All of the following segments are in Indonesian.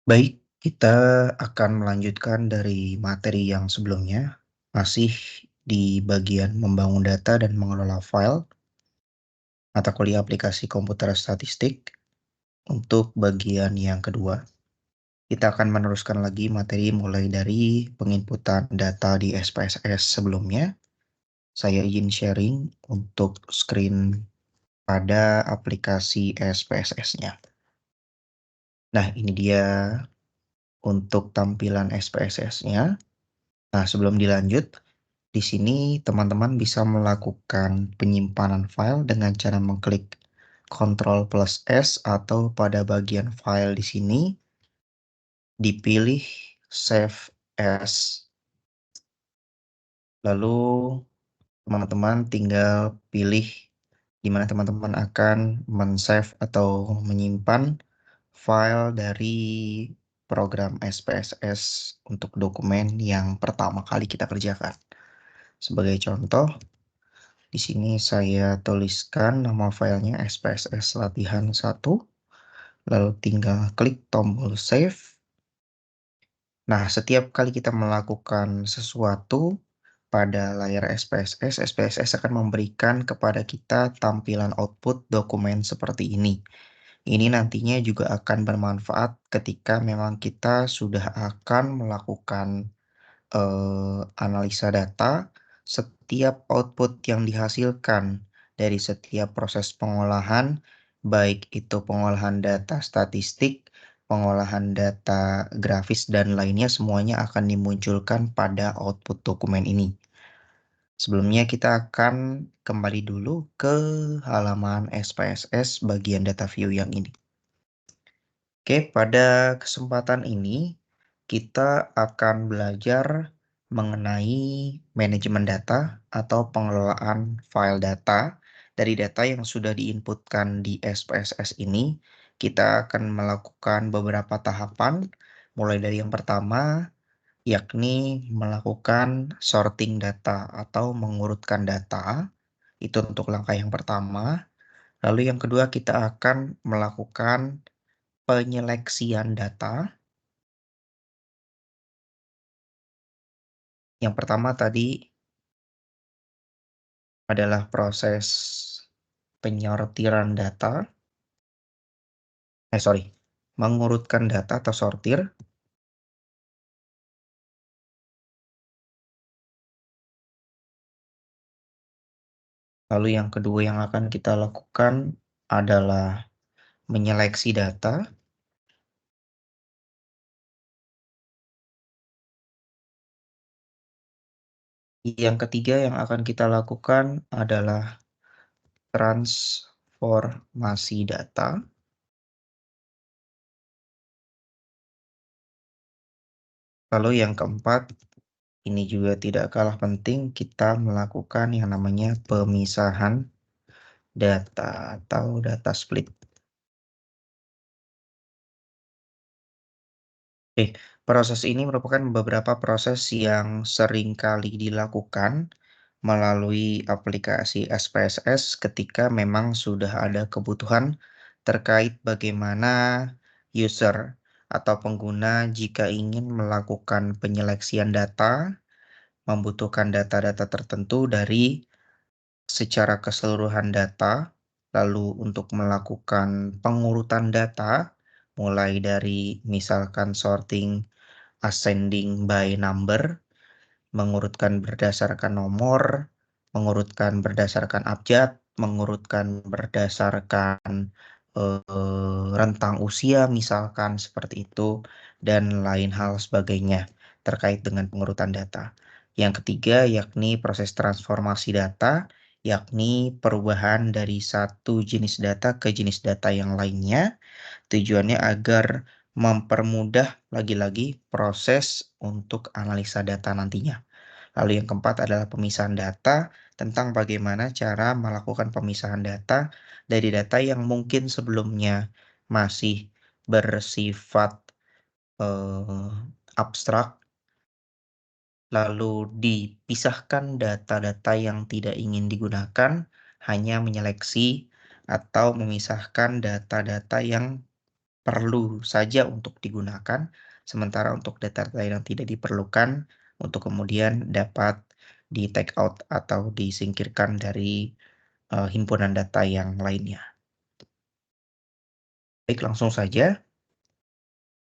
Baik, kita akan melanjutkan dari materi yang sebelumnya, masih di bagian membangun data dan mengelola file, mata kuliah aplikasi komputer statistik. Untuk bagian yang kedua, kita akan meneruskan lagi materi mulai dari penginputan data di SPSS sebelumnya. Saya izin sharing untuk screen pada aplikasi SPSS-nya. Nah, ini dia untuk tampilan SPSS-nya. Nah, sebelum dilanjut, di sini teman-teman bisa melakukan penyimpanan file dengan cara mengklik Ctrl plus S atau pada bagian file di sini dipilih Save As. Lalu teman-teman tinggal pilih di mana teman-teman akan men-save atau menyimpan file dari program SPSS untuk dokumen yang pertama kali kita kerjakan. Sebagai contoh, di sini saya tuliskan nama filenya SPSS latihan 1, lalu tinggal klik tombol save. Nah, setiap kali kita melakukan sesuatu pada layar SPSS, SPSS akan memberikan kepada kita tampilan output dokumen seperti ini. Ini nantinya juga akan bermanfaat ketika memang kita sudah akan melakukan analisa data. Setiap output yang dihasilkan dari setiap proses pengolahan, baik itu pengolahan data statistik, pengolahan data grafis, dan lainnya, semuanya akan dimunculkan pada output dokumen ini. Sebelumnya kita akan kembali dulu ke halaman SPSS bagian data view yang ini. Oke, pada kesempatan ini kita akan belajar mengenai manajemen data atau pengelolaan file data. Dari data yang sudah diinputkan di SPSS ini, kita akan melakukan beberapa tahapan, mulai dari yang pertama, yakni melakukan sorting data atau mengurutkan data. Itu untuk langkah yang pertama. Lalu yang kedua, kita akan melakukan penyeleksian data. Yang pertama tadi adalah proses penyortiran data. Mengurutkan data atau sortir. Lalu yang kedua yang akan kita lakukan adalah menyeleksi data. Yang ketiga yang akan kita lakukan adalah transformasi data. Lalu yang keempat, ini juga tidak kalah penting, kita melakukan yang namanya pemisahan data atau data split. Proses ini merupakan beberapa proses yang sering kali dilakukan melalui aplikasi SPSS ketika memang sudah ada kebutuhan terkait bagaimana user atau pengguna jika ingin melakukan penyeleksian data, membutuhkan data-data tertentu dari secara keseluruhan data, lalu untuk melakukan pengurutan data, mulai dari misalkan sorting ascending by number, mengurutkan berdasarkan nomor, mengurutkan berdasarkan abjad, mengurutkan berdasarkan rentang usia misalkan seperti itu, dan lain hal sebagainya terkait dengan pengurutan data. Yang ketiga yakni proses transformasi data, yakni perubahan dari satu jenis data ke jenis data yang lainnya. Tujuannya agar mempermudah lagi-lagi proses untuk analisa data nantinya. Lalu yang keempat adalah pemisahan data, tentang bagaimana cara melakukan pemisahan data dari data yang mungkin sebelumnya masih bersifat eh, abstrak, lalu dipisahkan data-data yang tidak ingin digunakan, hanya menyeleksi atau memisahkan data-data yang perlu saja untuk digunakan, sementara untuk data-data yang tidak diperlukan untuk kemudian dapat di-take out atau disingkirkan dari himpunan data yang lainnya. Baik, langsung saja.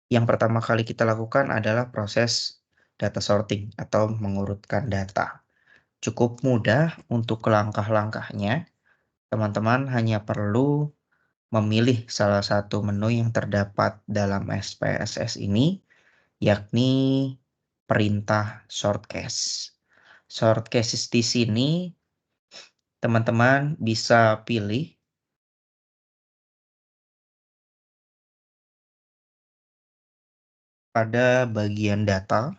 Yang pertama kali kita lakukan adalah proses data sorting atau mengurutkan data. Cukup mudah untuk langkah-langkahnya. Teman-teman hanya perlu memilih salah satu menu yang terdapat dalam SPSS ini, yakni perintah sort case. Sort cases di sini teman-teman bisa pilih pada bagian data,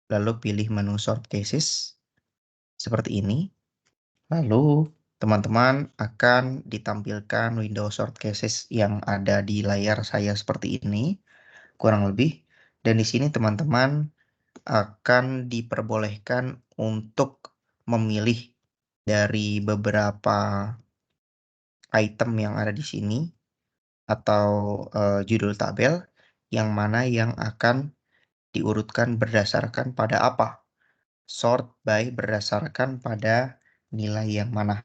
lalu pilih menu sort cases seperti ini. Lalu teman-teman akan ditampilkan window sort cases yang ada di layar saya seperti ini, kurang lebih. Dan di sini teman-teman akan diperbolehkan untuk memilih dari beberapa item yang ada di sini atau judul tabel yang mana yang akan diurutkan berdasarkan pada apa. Sort by berdasarkan pada nilai yang mana.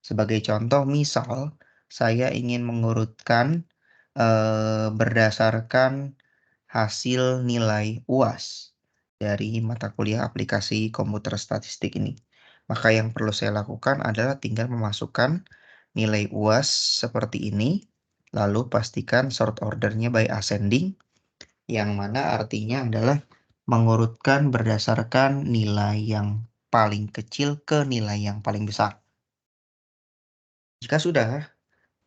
Sebagai contoh, misal saya ingin mengurutkan berdasarkan hasil nilai UAS dari mata kuliah aplikasi komputer statistik ini. Maka yang perlu saya lakukan adalah tinggal memasukkan nilai UAS seperti ini, lalu pastikan sort ordernya by ascending, yang mana artinya adalah mengurutkan berdasarkan nilai yang paling kecil ke nilai yang paling besar. Jika sudah,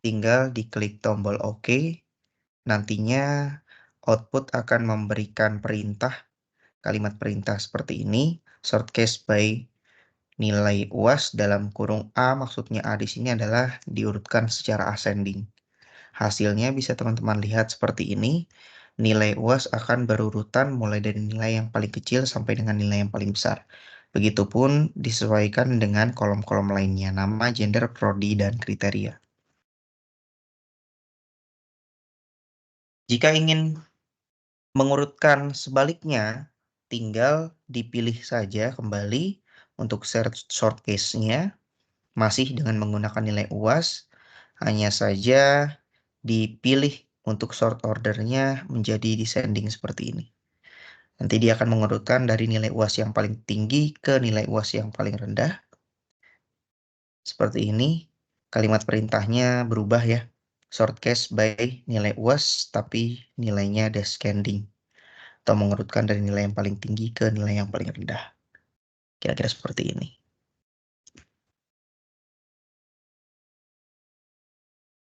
tinggal diklik tombol OK. Nantinya output akan memberikan kalimat perintah seperti ini, sort case by nilai UAS dalam kurung A, maksudnya A di sini adalah diurutkan secara ascending. Hasilnya bisa teman-teman lihat seperti ini. Nilai UAS akan berurutan mulai dari nilai yang paling kecil sampai dengan nilai yang paling besar. Begitupun disesuaikan dengan kolom-kolom lainnya, nama, gender, prodi, dan kriteria. Jika ingin mengurutkan sebaliknya, tinggal dipilih saja kembali untuk sort case-nya, masih dengan menggunakan nilai UAS, hanya saja dipilih untuk sort ordernya menjadi descending seperti ini. Nanti dia akan mengurutkan dari nilai UAS yang paling tinggi ke nilai UAS yang paling rendah. Seperti ini, kalimat perintahnya berubah ya. Sort case by nilai UAS, tapi nilainya descending. Atau mengurutkan dari nilai yang paling tinggi ke nilai yang paling rendah. Kira-kira seperti ini.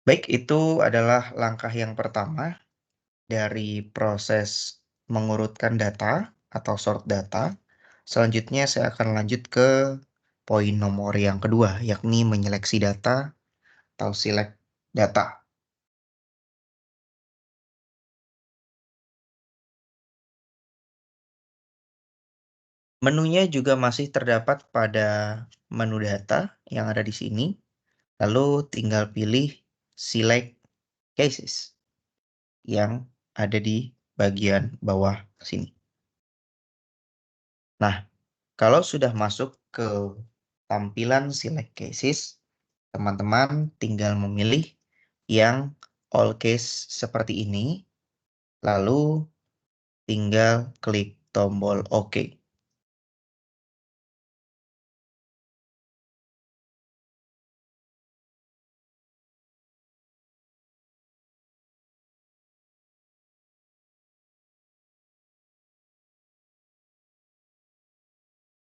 Baik, itu adalah langkah yang pertama dari proses mengurutkan data atau sort data. Selanjutnya saya akan lanjut ke poin nomor yang kedua, yakni menyeleksi data atau select data. Menunya juga masih terdapat pada menu data yang ada di sini. Lalu tinggal pilih select cases yang ada di bagian bawah sini. Nah, kalau sudah masuk ke tampilan select cases, teman-teman tinggal memilih yang all case seperti ini, lalu tinggal klik tombol OK.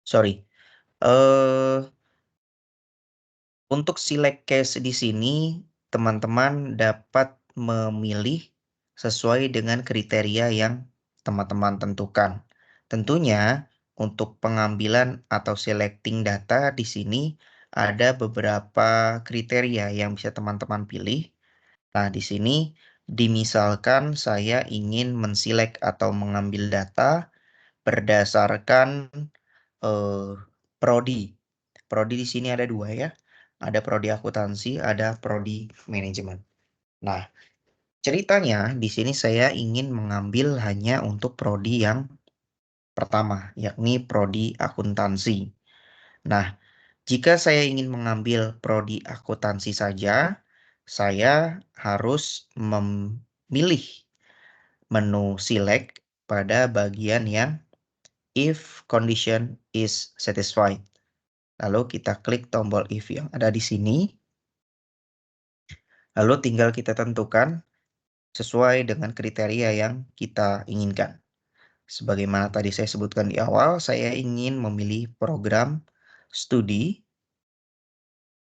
Sorry. Untuk select case di sini, teman-teman dapat memilih sesuai dengan kriteria yang teman-teman tentukan. Tentunya, untuk pengambilan atau selecting data di sini ada beberapa kriteria yang bisa teman-teman pilih. Nah, di sini dimisalkan saya ingin menselect atau mengambil data berdasarkan eh, prodi. Prodi di sini ada dua ya. Ada prodi akuntansi, ada prodi manajemen. Nah, ceritanya di sini saya ingin mengambil hanya untuk prodi yang pertama, yakni prodi akuntansi. Nah, jika saya ingin mengambil prodi akuntansi saja, saya harus memilih menu select pada bagian yang if condition is satisfied. Lalu kita klik tombol if yang ada di sini. Lalu tinggal kita tentukan sesuai dengan kriteria yang kita inginkan. Sebagaimana tadi saya sebutkan di awal, saya ingin memilih program studi,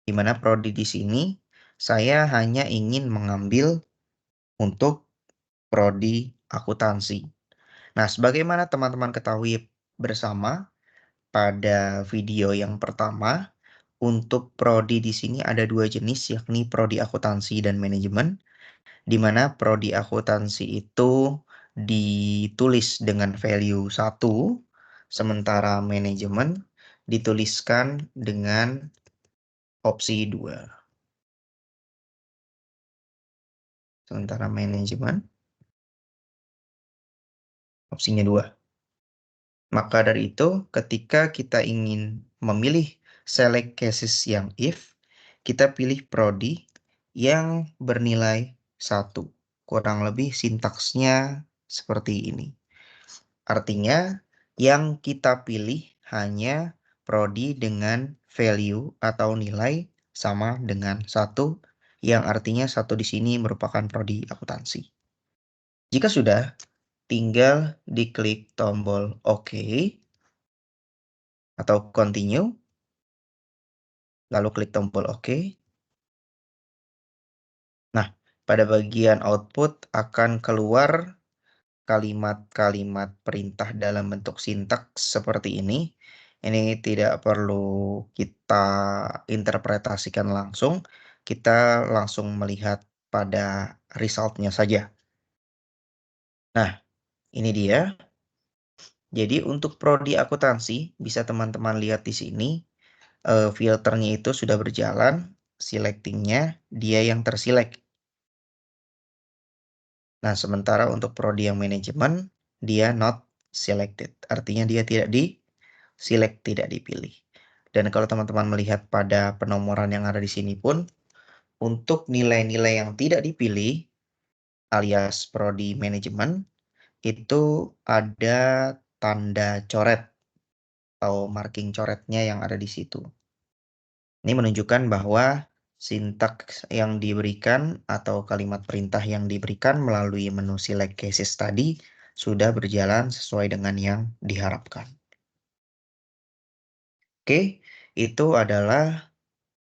di mana prodi di sini saya hanya ingin mengambil untuk prodi akuntansi. Nah, sebagaimana teman-teman ketahui bersama pada video yang pertama, untuk prodi di sini ada dua jenis, yakni prodi akuntansi dan manajemen, di mana prodi akuntansi itu ditulis dengan value 1, sementara manajemen dituliskan dengan opsi 2. Sementara manajemen opsinya 2. Maka dari itu, ketika kita ingin memilih select cases yang if, kita pilih prodi yang bernilai 1. Kurang lebih sintaksnya seperti ini. Artinya, yang kita pilih hanya prodi dengan value atau nilai sama dengan 1, yang artinya 1 di sini merupakan prodi akuntansi. Jika sudah, tinggal diklik tombol OK atau continue, lalu klik tombol OK. Nah, pada bagian output akan keluar kalimat-kalimat perintah dalam bentuk sintaks seperti ini. Ini tidak perlu kita interpretasikan langsung, kita langsung melihat pada resultnya saja. Nah, ini dia. Jadi untuk prodi akuntansi, bisa teman-teman lihat di sini, filternya itu sudah berjalan, selectingnya dia yang terselect. Nah, sementara untuk prodi yang manajemen, dia not selected. Artinya dia tidak di-select, tidak dipilih. Dan kalau teman-teman melihat pada penomoran yang ada di sini pun, untuk nilai-nilai yang tidak dipilih, alias prodi manajemen, itu ada tanda coret atau marking coretnya yang ada di situ. Ini menunjukkan bahwa sintaks yang diberikan atau kalimat perintah yang diberikan melalui menu select cases tadi sudah berjalan sesuai dengan yang diharapkan. Oke, itu adalah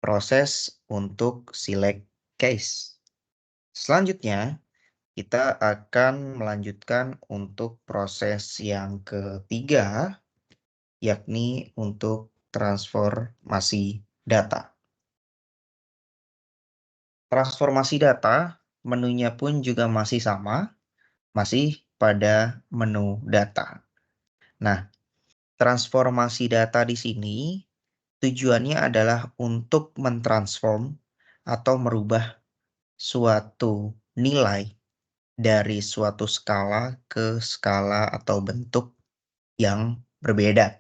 proses untuk select case. Selanjutnya, kita akan melanjutkan untuk proses yang ketiga, yakni untuk transformasi data. Transformasi data, menunya pun juga masih sama, masih pada menu data. Nah, transformasi data di sini tujuannya adalah untuk mentransform atau merubah suatu nilai dari suatu skala ke skala atau bentuk yang berbeda.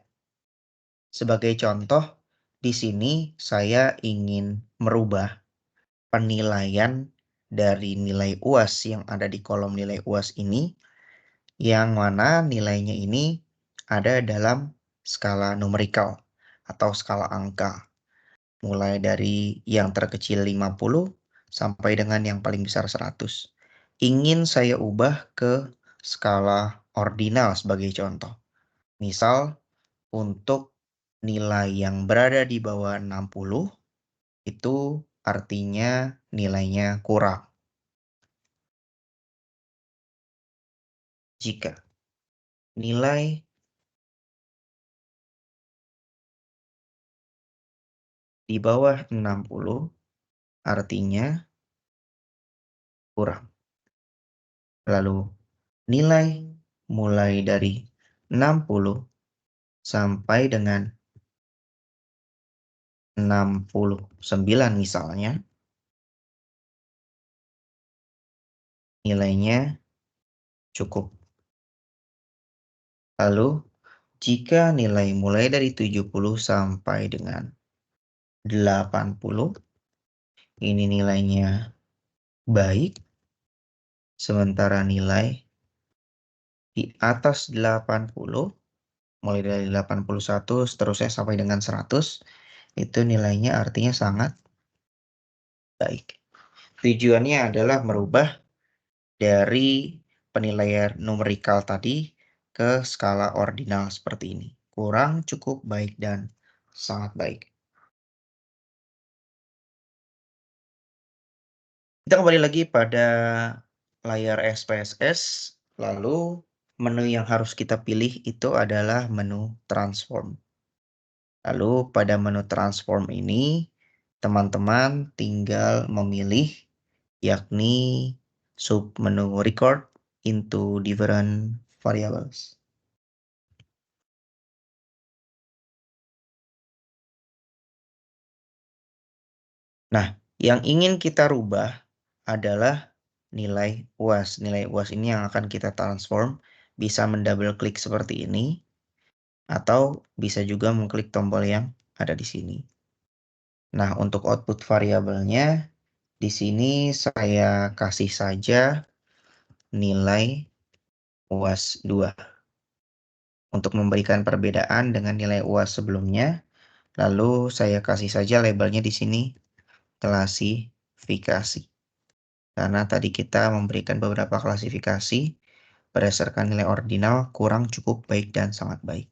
Sebagai contoh, di sini saya ingin merubah penilaian dari nilai UAS yang ada di kolom nilai UAS ini, yang mana nilainya ini ada dalam skala numerikal atau skala angka. Mulai dari yang terkecil 50 sampai dengan yang paling besar 100. Ingin saya ubah ke skala ordinal sebagai contoh. Misal, untuk nilai yang berada di bawah 60, itu artinya nilainya kurang. Jika nilai di bawah 60 artinya kurang. Lalu nilai mulai dari 60 sampai dengan 69 misalnya, nilainya cukup. Lalu, jika nilai mulai dari 70 sampai dengan 80, ini nilainya baik, sementara nilai di atas 80, mulai dari 81 seterusnya sampai dengan 100, itu nilainya artinya sangat baik. Tujuannya adalah merubah dari penilaian numerikal tadi ke skala ordinal seperti ini. Kurang, cukup, baik, dan sangat baik. Kita kembali lagi pada layar SPSS, lalu menu yang harus kita pilih itu adalah menu transform. Lalu pada menu transform ini, teman-teman tinggal memilih yakni submenu record into different variables. Nah, yang ingin kita rubah adalah nilai UAS. Nilai UAS ini yang akan kita transform, bisa mendouble klik seperti ini, atau bisa juga mengklik tombol yang ada di sini. Nah, untuk output variabelnya, di sini saya kasih saja nilai UAS 2. Untuk memberikan perbedaan dengan nilai UAS sebelumnya, lalu saya kasih saja labelnya di sini, klasifikasi. Karena tadi kita memberikan beberapa klasifikasi berdasarkan nilai ordinal, kurang, cukup, baik, dan sangat baik.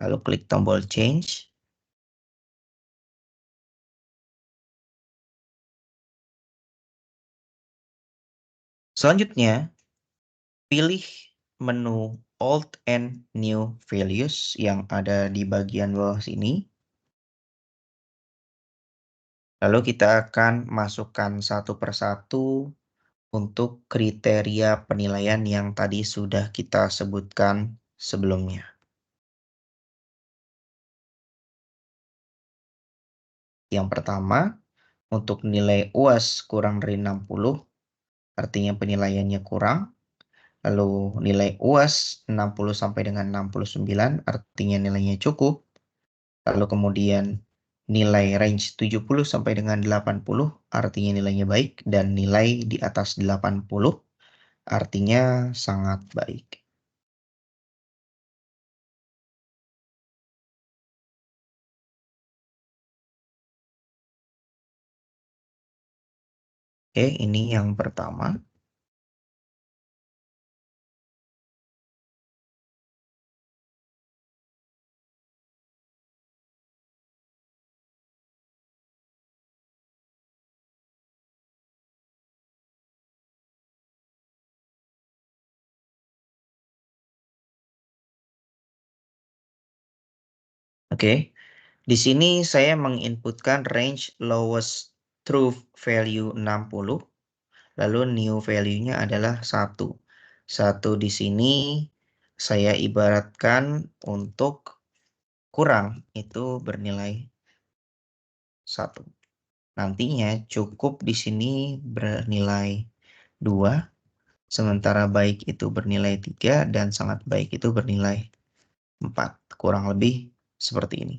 Lalu klik tombol change. Selanjutnya, pilih menu Old and New Values yang ada di bagian bawah sini. Lalu kita akan masukkan satu persatu untuk kriteria penilaian yang tadi sudah kita sebutkan sebelumnya. Yang pertama, untuk nilai UAS kurang dari 60, artinya penilaiannya kurang. Lalu nilai UAS 60 sampai dengan 69, artinya nilainya cukup. Lalu kemudian nilai range 70 sampai dengan 80, artinya nilainya baik. Dan nilai di atas 80, artinya sangat baik. Oke, ini yang pertama. Oke, di sini saya menginputkan range lowest truth value 60, lalu new value-nya adalah 1. 1 di sini saya ibaratkan untuk kurang itu bernilai 1. Nantinya cukup di sini bernilai 2, sementara baik itu bernilai 3, dan sangat baik itu bernilai 4. Kurang lebih seperti ini.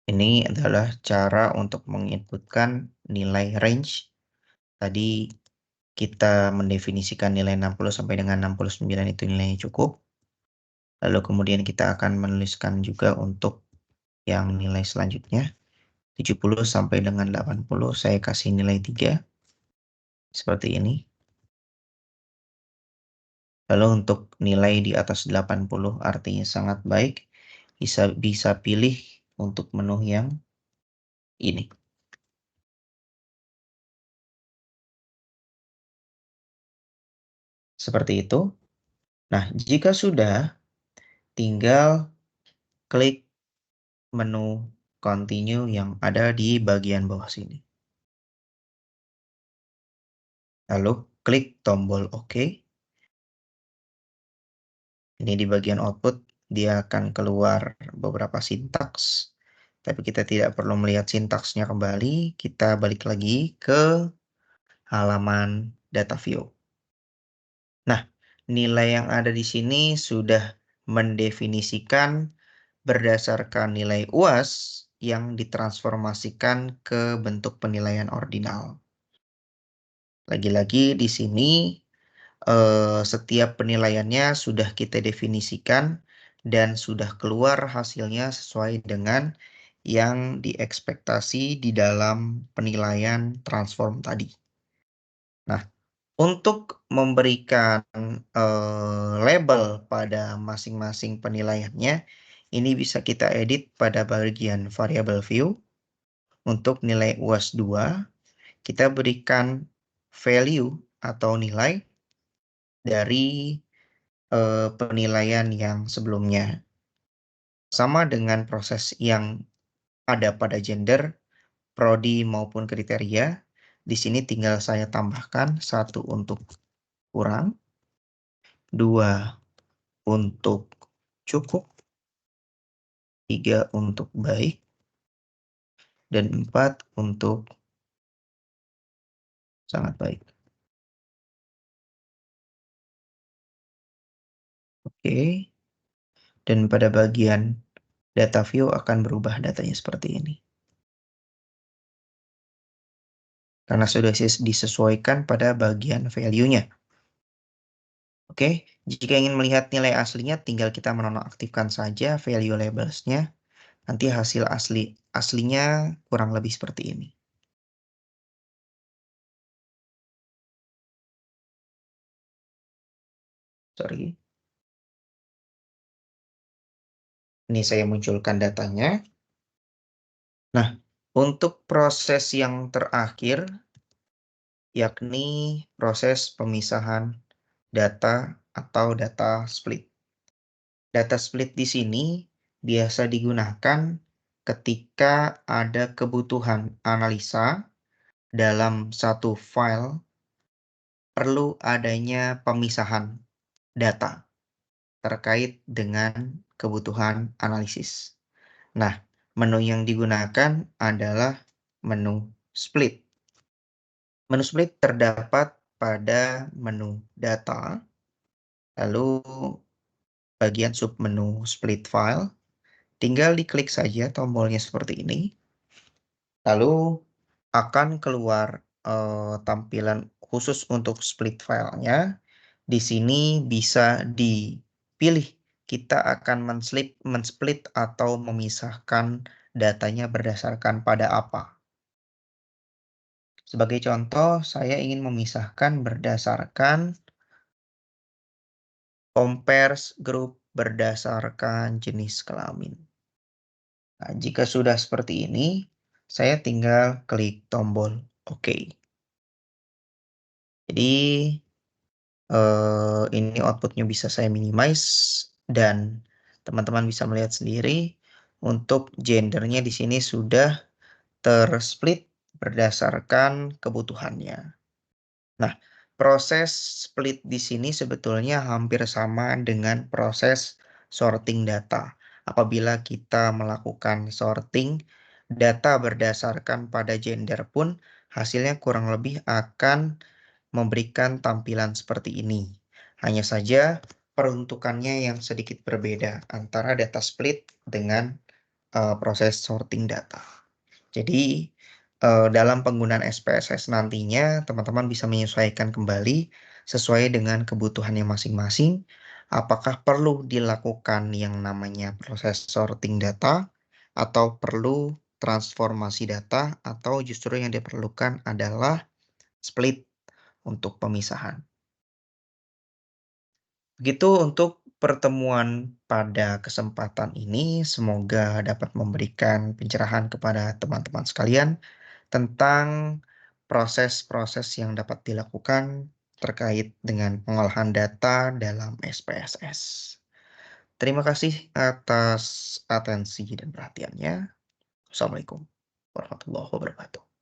Ini adalah cara untuk menginputkan nilai range. Tadi kita mendefinisikan nilai 60 sampai dengan 69 itu nilainya cukup. Lalu kemudian kita akan menuliskan juga untuk yang nilai selanjutnya. 70 sampai dengan 80 saya kasih nilai 3. Seperti ini. Lalu untuk nilai di atas 80 artinya sangat baik, bisa pilih untuk menu yang ini. Seperti itu. Nah, jika sudah, tinggal klik menu continue yang ada di bagian bawah sini. Lalu klik tombol OK. Ini di bagian output, dia akan keluar beberapa sintaks. Tapi kita tidak perlu melihat sintaksnya kembali. Kita balik lagi ke halaman data view. Nah, nilai yang ada di sini sudah mendefinisikan berdasarkan nilai UAS yang ditransformasikan ke bentuk penilaian ordinal. Lagi-lagi di sini setiap penilaiannya sudah kita definisikan dan sudah keluar hasilnya sesuai dengan yang diekspektasi di dalam penilaian transform tadi. Nah, untuk memberikan label pada masing-masing penilaiannya, ini bisa kita edit pada bagian variable view. Untuk nilai UAS 2, kita berikan value atau nilai dari penilaian yang sebelumnya. Sama dengan proses yang ada pada gender, prodi maupun kriteria. Di sini tinggal saya tambahkan 1 untuk kurang, 2 untuk cukup, 3 untuk baik, dan 4 untuk sangat baik. Oke. Dan pada bagian data view akan berubah datanya seperti ini. Karena sudah disesuaikan pada bagian value-nya. Oke, jika ingin melihat nilai aslinya, tinggal kita menonaktifkan saja value labels-nya. Nanti hasil aslinya kurang lebih seperti ini. Sorry. Ini saya munculkan datanya. Nah, untuk proses yang terakhir, yakni proses pemisahan data atau data split. Data split di sini biasa digunakan ketika ada kebutuhan analisa dalam satu file perlu adanya pemisahan data terkait dengan kebutuhan analisis. Nah, menu yang digunakan adalah menu split. Menu split terdapat pada menu data, lalu bagian submenu split file. Tinggal diklik saja tombolnya seperti ini. Lalu akan keluar tampilan khusus untuk split filenya. Di sini bisa dipilih kita akan men-split atau memisahkan datanya berdasarkan pada apa. Sebagai contoh, saya ingin memisahkan berdasarkan compares group berdasarkan jenis kelamin. Nah, jika sudah seperti ini, saya tinggal klik tombol OK. Jadi, ini outputnya bisa saya minimize dan teman-teman bisa melihat sendiri untuk gendernya di sini sudah tersplit berdasarkan kebutuhannya. Nah, proses split di sini sebetulnya hampir sama dengan proses sorting data. Apabila kita melakukan sorting data berdasarkan pada gender pun, hasilnya kurang lebih akan memberikan tampilan seperti ini. Hanya saja peruntukannya yang sedikit berbeda antara data split dengan proses sorting data. Jadi, dalam penggunaan SPSS nantinya, teman-teman bisa menyesuaikan kembali sesuai dengan kebutuhannya masing-masing. Apakah perlu dilakukan yang namanya proses sorting data, atau perlu transformasi data, atau justru yang diperlukan adalah split untuk pemisahan. Begitu untuk pertemuan pada kesempatan ini, semoga dapat memberikan pencerahan kepada teman-teman sekalian tentang proses-proses yang dapat dilakukan terkait dengan pengolahan data dalam SPSS. Terima kasih atas atensi dan perhatiannya. Assalamualaikum warahmatullahi wabarakatuh.